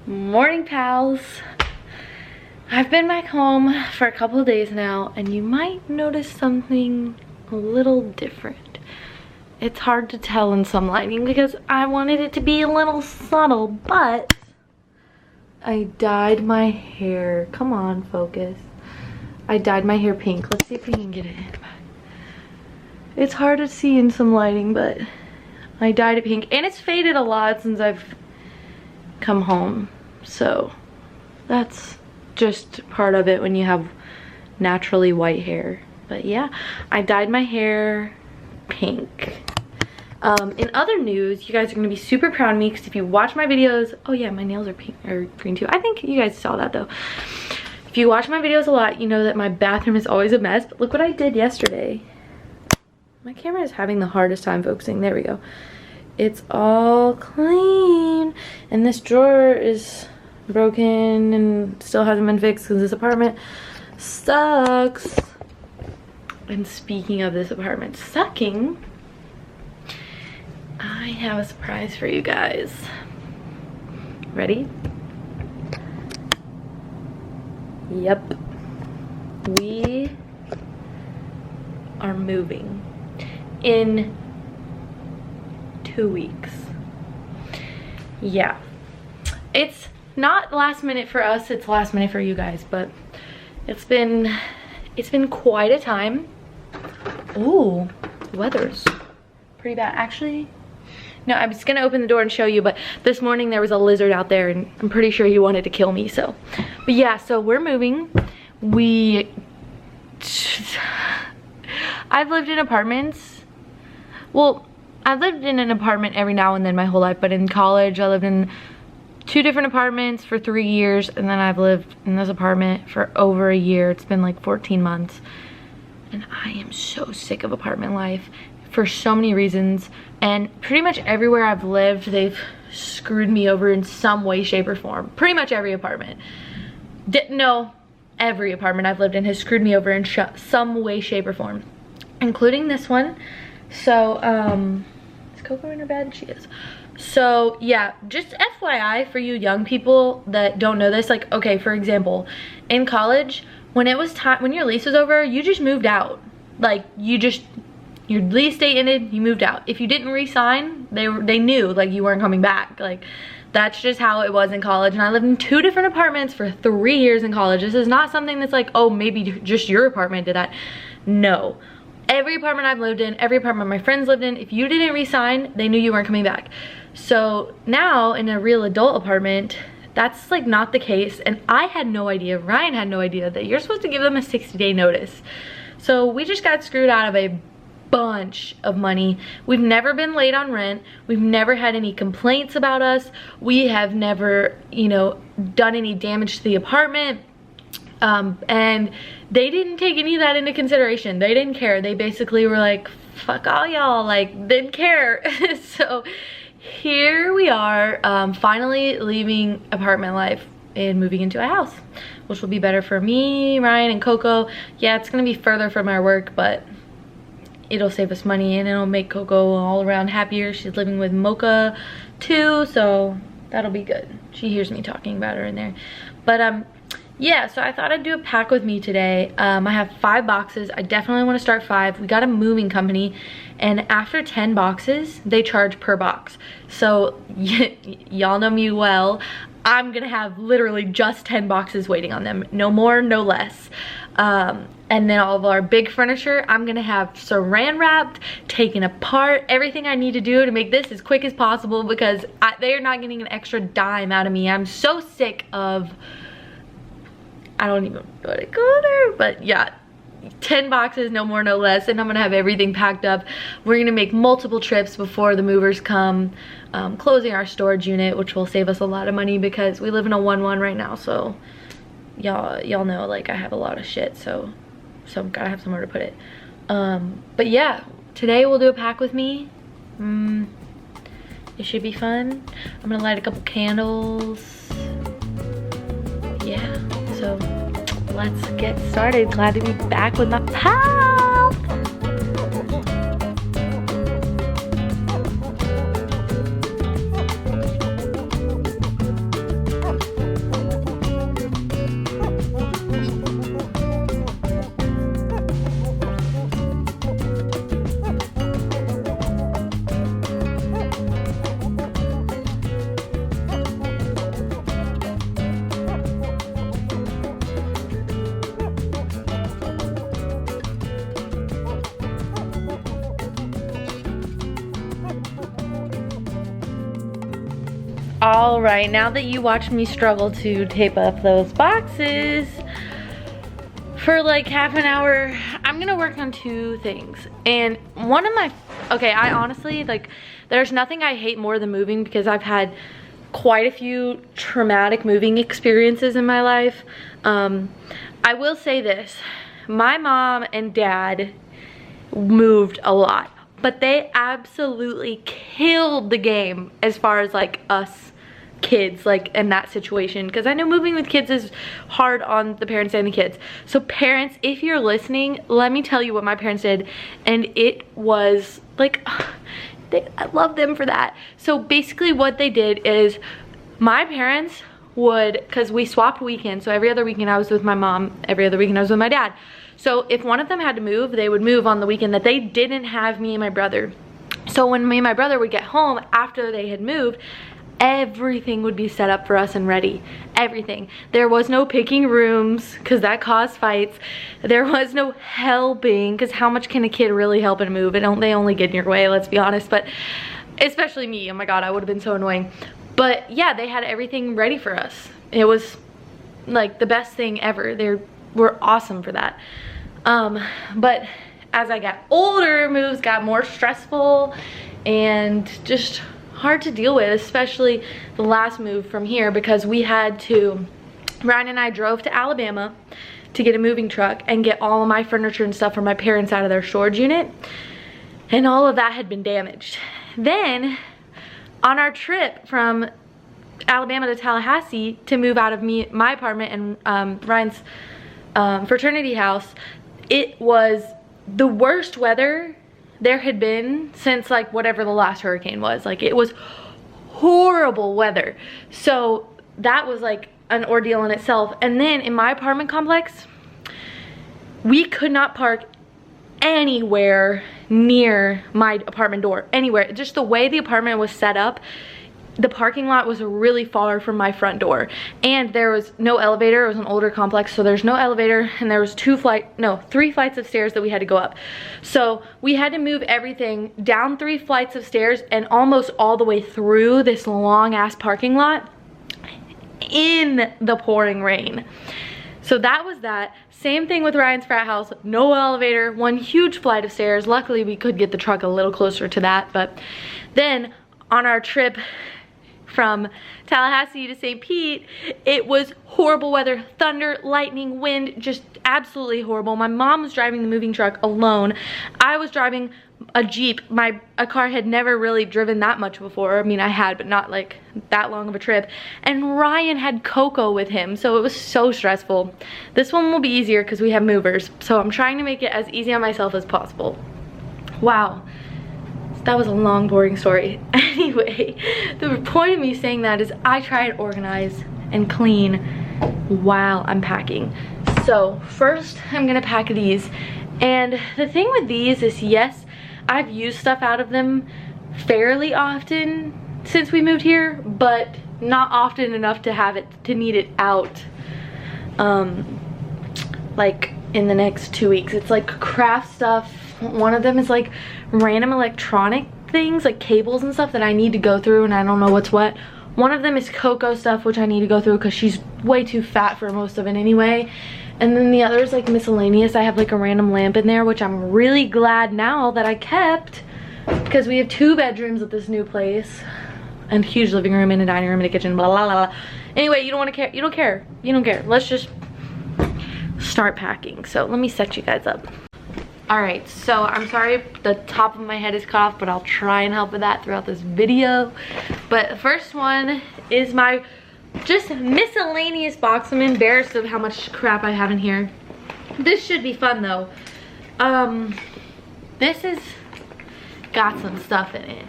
Morning, pals. I've been back home for a couple of days now, and you might notice something a little different. It's hard to tell in some lighting because I wanted it to be a little subtle, but I dyed my hair. Come on, focus. I dyed my hair pink. Let's see if we can get it in. It's hard to see in some lighting, but I dyed it pink, and it's faded a lot since I've come home, so that's just part of it when you have naturally white hair. But yeah, I dyed my hair pink. In other news, you guys are gonna be super proud of me because if you watch my videos, oh yeah, my nails are pink or green too. I think you guys saw that though. If you watch my videos a lot, you know that my bathroom is always a mess, but look what I did yesterday. My camera is having the hardest time focusing. There we go. It's all clean, and this drawer is broken and still hasn't been fixed because this apartment sucks. And speaking of this apartment sucking, I have a surprise for you guys. Ready? Yep. We are moving in 2 weeks. Yeah. It's not last minute for us, it's last minute for you guys, but it's been quite a time. Ooh, the weather's pretty bad. Actually, no, I'm just gonna open the door and show you, but this morning there was a lizard out there and I'm pretty sure he wanted to kill me, so. But yeah, so we're moving. I've lived in apartments. Well, I've lived in an apartment every now and then my whole life, but in college I lived in 2 different apartments for 3 years, and then I've lived in this apartment for over a year. It's been like 14 months. And I am so sick of apartment life for so many reasons, and pretty much everywhere I've lived they've screwed me over in some way, shape, or form. Pretty much every apartment. No, every apartment I've lived in has screwed me over in some way, shape, or form, including this one. So is Coco in her bed? She is. So yeah, just FYI for you young people that don't know this, like, okay, for example, in college, when it was time, when your lease was over, you just moved out. Like, your lease date ended, you moved out. If you didn't re-sign, they knew like you weren't coming back. Like, that's just how it was in college. And I lived in 2 different apartments for 3 years in college. This is not something that's like, oh, maybe just your apartment did that. No. Every apartment I've lived in, every apartment my friends lived in, if you didn't re-sign, they knew you weren't coming back. So now in a real adult apartment, that's like not the case. And I had no idea, Ryan had no idea that you're supposed to give them a 60-day notice. So we just got screwed out of a bunch of money. We've never been late on rent. We've never had any complaints about us. We have never, you know, done any damage to the apartment. And they didn't take any of that into consideration. They didn't care. They basically were like, fuck all y'all, like, didn't care. So here we are, finally leaving apartment life and moving into a house, which will be better for me, Ryan, and Coco. Yeah, it's gonna be further from our work, but it'll save us money and it'll make Coco all around happier. She's living with Mocha too, so that'll be good. She hears me talking about her in there. But yeah, so I thought I'd do a pack with me today. I have 5 boxes. I definitely want to start 5. We got a moving company, and after 10 boxes, they charge per box. So y'all know me well. I'm gonna have literally just 10 boxes waiting on them. No more, no less. And then all of our big furniture, I'm gonna have saran wrapped, taken apart, everything I need to do to make this as quick as possible because they are not getting an extra dime out of me. I'm so sick of, I don't even want to go there, but yeah, 10 boxes, no more, no less, and I'm gonna have everything packed up. We're gonna make multiple trips before the movers come, closing our storage unit, which will save us a lot of money because we live in a 1-1 right now, so y'all know, like, I have a lot of shit, so I've gotta have somewhere to put it. But yeah, today we'll do a pack with me. It should be fun. I'm gonna light a couple candles. Yeah, so let's get started. Glad to be back with my pal. All right, now that you watched me struggle to tape up those boxes for like half an hour, I'm gonna work on 2 things. And one of my, okay, I honestly, like, there's nothing I hate more than moving because I've had quite a few traumatic moving experiences in my life. I will say this, my mom and dad moved a lot, but they absolutely killed the game as far as like us kids, like in that situation, because I know moving with kids is hard on the parents and the kids. So parents, if you're listening, let me tell you what my parents did, and it was like, I love them for that. So basically what they did is my parents would, because we swapped weekends, so every other weekend I was with my mom, every other weekend I was with my dad. So if one of them had to move, they would move on the weekend that they didn't have me and my brother. So when me and my brother would get home after they had moved, everything would be set up for us and ready. Everything. There was no picking rooms because that caused fights. There was no helping because how much can a kid really help in a move? They only get in your way, let's be honest. But especially me, oh my god, I would have been so annoying. But yeah, they had everything ready for us. It was like the best thing ever. They were awesome for that. But as I got older, moves got more stressful and just hard to deal with, especially the last move from here, because we had to, Ryan and I drove to Alabama to get a moving truck and get all of my furniture and stuff from my parents out of their storage unit, and all of that had been damaged. Then on our trip from Alabama to Tallahassee to move out of my apartment and Ryan's fraternity house, it was the worst weather there had been since like whatever the last hurricane was. Like, it was horrible weather. So that was like an ordeal in itself. And then in my apartment complex, we could not park anywhere near my apartment door, anywhere. Just the way the apartment was set up, the parking lot was really far from my front door, and there was no elevator. It was an older complex, so there's no elevator, and there was 3 flights of stairs that we had to go up. So we had to move everything down 3 flights of stairs and almost all the way through this long ass parking lot in the pouring rain. So that was that. Same thing with Ryan's frat house, no elevator, 1 huge flight of stairs. Luckily we could get the truck a little closer to that. But then on our trip from Tallahassee to St. Pete, it was horrible weather, thunder, lightning, wind, just absolutely horrible. My mom was driving the moving truck alone. I was driving a Jeep. A car had never really driven that much before. I mean, I had, but not like that long of a trip. And Ryan had Coco with him, so it was so stressful. This one will be easier because we have movers, so I'm trying to make it as easy on myself as possible. Wow. That was a long, boring story. Anyway, the point of me saying that is I try to organize and clean while I'm packing. So first, I'm gonna pack these. And the thing with these is, yes, I've used stuff out of them fairly often since we moved here, but not often enough to need it out like in the next 2 weeks. It's like craft stuff. One of them is like random electronic things, like cables and stuff that I need to go through, and I don't know what's what. One of them is Coco stuff, which I need to go through because she's way too fat for most of it anyway. And then the other is like miscellaneous. I have like a random lamp in there, which I'm really glad now that I kept, because we have 2 bedrooms at this new place, and a huge living room and a dining room and a kitchen, blah blah blah. Anyway, you don't want to care. You don't care. You don't care. Let's just start packing. So let me set you guys up. Alright, so I'm sorry the top of my head is cut off, but I'll try and help with that throughout this video. But the first one is my just miscellaneous box. I'm embarrassed of how much crap I have in here. This should be fun though. This has got some stuff in it.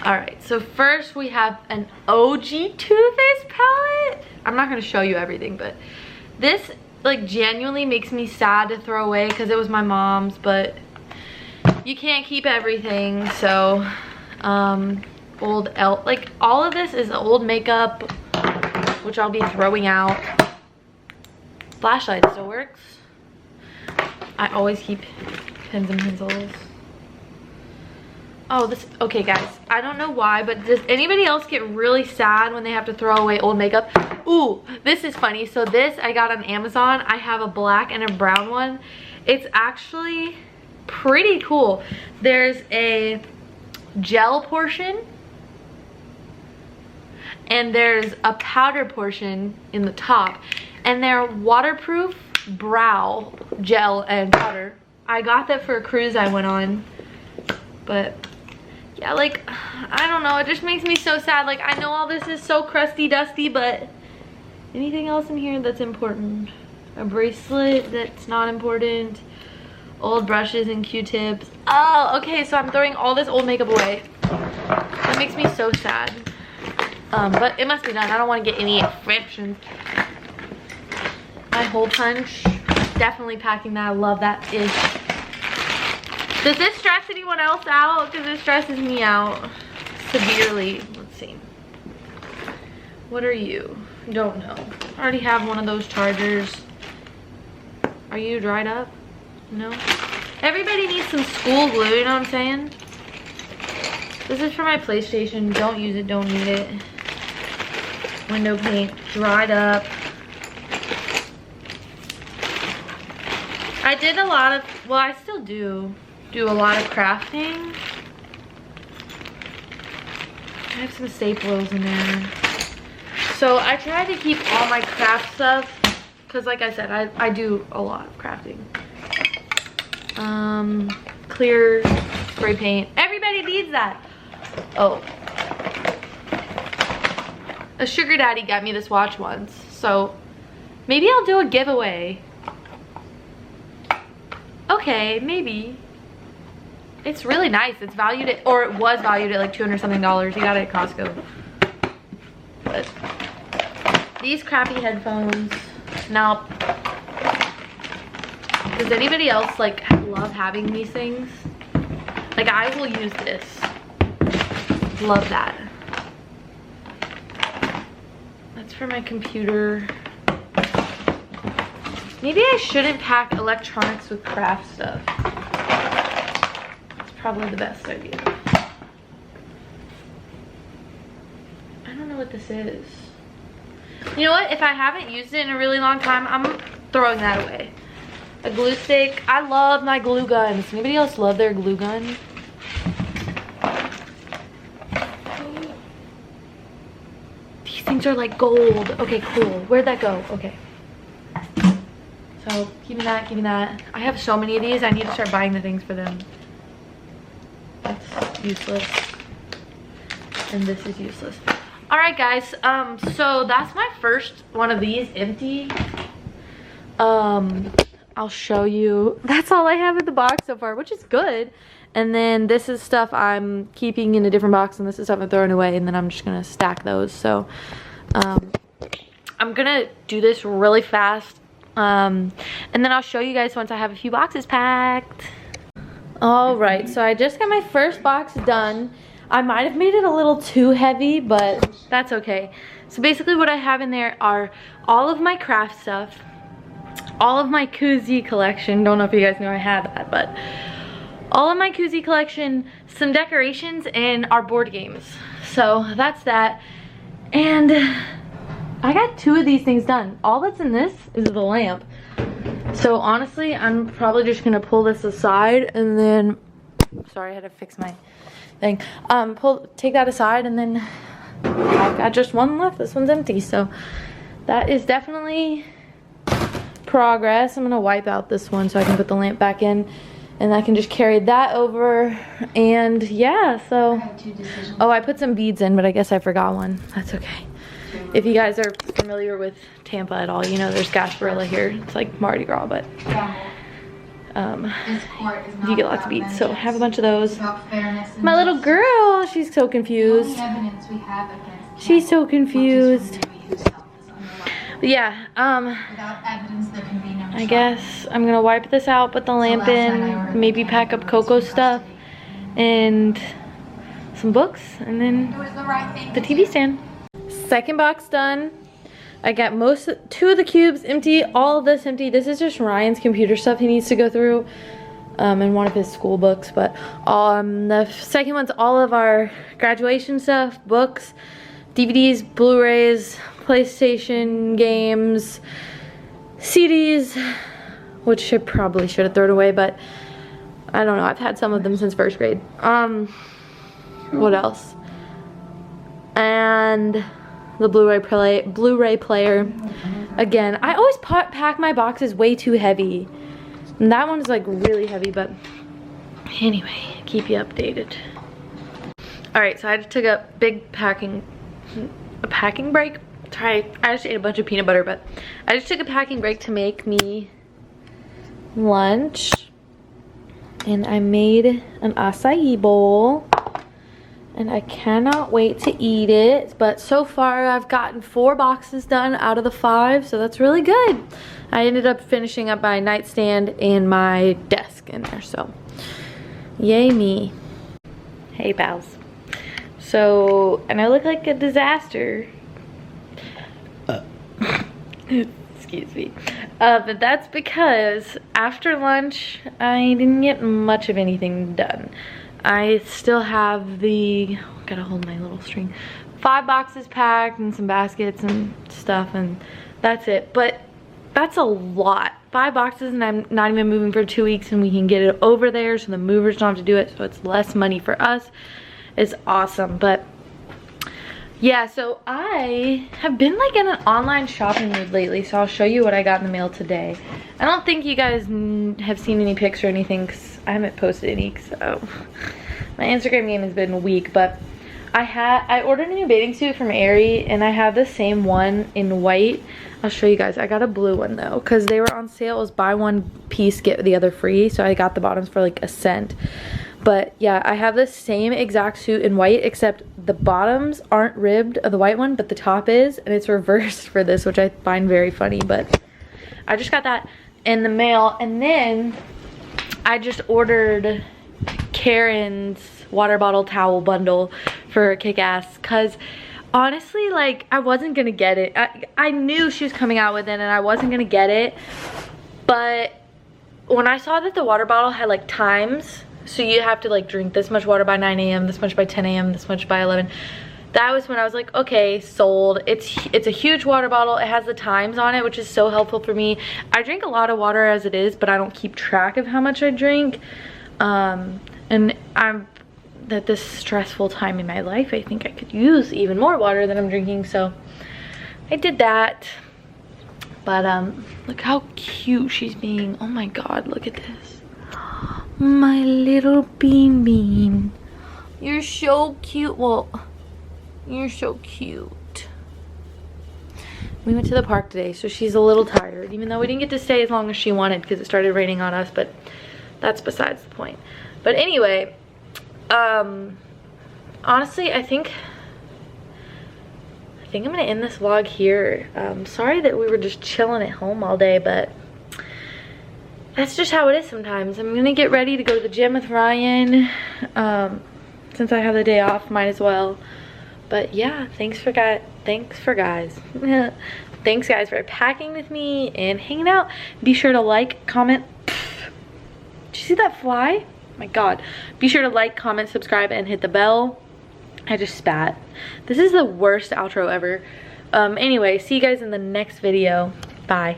Alright, so first we have an OG Too Faced palette. I'm not going to show you everything, but this like genuinely makes me sad to throw away because it was my mom's, but you can't keep everything. So like all of this is old makeup, which I'll be throwing out. Flashlight still works. I always keep pens and pencils. Oh, this, okay guys, I don't know why, but does anybody else get really sad when they have to throw away old makeup? Ooh, this is funny. So this I got on Amazon. I have a black and a brown one. It's actually pretty cool. There's a gel portion and there's a powder portion in the top, and they're waterproof brow gel and powder. I got that for a cruise I went on, but yeah, like, I don't know, it just makes me so sad. Like, I know all this is so crusty dusty, but anything else in here that's important? A bracelet that's not important, old brushes and Q-tips. Oh, okay, so I'm throwing all this old makeup away. That makes me so sad. But it must be done. I don't want to get any infections. My hole punch, definitely packing that. I love that ish. Does this stress anyone else out? Because it stresses me out severely. Let's see. What are you? Don't know. I already have one of those chargers. Are you dried up? No? Everybody needs some school glue, you know what I'm saying? This is for my PlayStation. Don't use it, don't need it. Window paint, dried up. I did a lot of, well, I still do a lot of crafting. I have some staples in there. So I try to keep all my craft stuff, because like I said, I do a lot of crafting. Clear spray paint. Everybody needs that. Oh. A sugar daddy got me this watch once, so maybe I'll do a giveaway. Okay, maybe. It's really nice. It's valued at, or it was valued at like $200 something. You got it at Costco. But these crappy headphones. Now, does anybody else like love having these things? Like, I will use this. Love that. That's for my computer. Maybe I shouldn't pack electronics with craft stuff. It's probably the best idea. I don't know what this is. You know what? If I haven't used it in a really long time, I'm throwing that away. A glue stick. I love my glue guns. Anybody else love their glue gun? These things are like gold. Okay, cool. Where'd that go? Okay. So, keeping that, keeping that. I have so many of these, I need to start buying the things for them. That's useless. And this is useless. Alright guys, so that's my first one of these empty. I'll show you. That's all I have in the box so far, which is good. And then this is stuff I'm keeping in a different box, and this is stuff I'm throwing away, and then I'm just gonna stack those. So, I'm gonna do this really fast. And then I'll show you guys once I have a few boxes packed. All right, so I just got my first box done. I might have made it a little too heavy, but that's okay. So basically what I have in there are all of my craft stuff, all of my koozie collection. Don't know if you guys know I have that, but all of my koozie collection, some decorations, and our board games. So that's that. And I got 2 of these things done. All that's in this is the lamp. So honestly, I'm probably just gonna pull this aside and then, sorry, I had to fix my thing. Take that aside, and then I've got just one left. This one's empty, so that is definitely progress. I'm gonna wipe out this one so I can put the lamp back in, and I can just carry that over. And yeah, so oh, I put some beads in, but I guess I forgot one. That's okay. If you guys are familiar with Tampa at all, you know there's Gasparilla here. It's like Mardi Gras, but you get lots of beads. So I have a bunch of those. My little girl, she's so confused. She's so confused. But yeah, I guess I'm gonna wipe this out, put the lamp in, maybe pack up Coco stuff and some books, and then the TV stand. Second box done. I got 2 of the cubes empty, all of this empty. This is just Ryan's computer stuff he needs to go through. in one of his school books. But the second one's all of our graduation stuff, books, DVDs, Blu-rays, PlayStation games, CDs, which I probably should have thrown away, but I don't know, I've had some of them since first grade. What else? And the Blu-ray player. Again, I always pack my boxes way too heavy. And that one's like really heavy, but anyway, keep you updated. Alright, so I just took a big packing break. Sorry, I just ate a bunch of peanut butter, but I just took a packing break to make me lunch. And I made an acai bowl. And I cannot wait to eat it. But so far I've gotten 4 boxes done out of the 5, so that's really good. I ended up finishing up my nightstand and my desk in there, so yay me. Hey pals. So, and I look like a disaster. Excuse me. But that's because after lunch I didn't get much of anything done. I still have gotta hold my little string, 5 boxes packed and some baskets and stuff, and that's it. But that's a lot. 5 boxes, and I'm not even moving for 2 weeks, and we can get it over there so the movers don't have to do it, so it's less money for us. It's awesome. But yeah, so I have been like in an online shopping mood lately, so I'll show you what I got in the mail today. I don't think you guys have seen any pics or anything, because I haven't posted any, so my Instagram game has been weak. But I ordered a new bathing suit from Aerie, and I have the same one in white. I'll show you guys. I got a blue one though, because they were on sale. It was buy one piece get the other free, so I got the bottoms for like $1. But yeah, I have the same exact suit in white, except the bottoms aren't ribbed of the white one, but the top is, and it's reversed for this, which I find very funny. But I just got that in the mail, and then I just ordered Karen's water bottle towel bundle for Kick-Ass, because honestly, like, I wasn't gonna get it. I knew she was coming out with it, and I wasn't gonna get it, but when I saw that the water bottle had like times, so you have to like drink this much water by 9 a.m, this much by 10 a.m, this much by 11, that was when I was like, okay, sold. It's a huge water bottle. It has the times on it, which is so helpful for me. I drink a lot of water as it is, but I don't keep track of how much I drink. And at this stressful time in my life, I think I could use even more water than I'm drinking, so I did that. But look how cute she's being. Oh my god, look at this. My little bean. You're so cute. Well, you're so cute. We went to the park today, so she's a little tired, even though we didn't get to stay as long as she wanted because it started raining on us, but that's besides the point. But anyway, honestly, I think I'm gonna end this vlog here. Sorry that we were just chilling at home all day, but that's just how it is sometimes. I'm gonna get ready to go to the gym with Ryan. Since I have the day off, might as well. But yeah, thanks guys. Thanks guys for packing with me and hanging out. Be sure to like, comment. Did you see that fly? Oh my god. Be sure to like, comment, subscribe, and hit the bell. I just spat. This is the worst outro ever. Anyway, see you guys in the next video. Bye.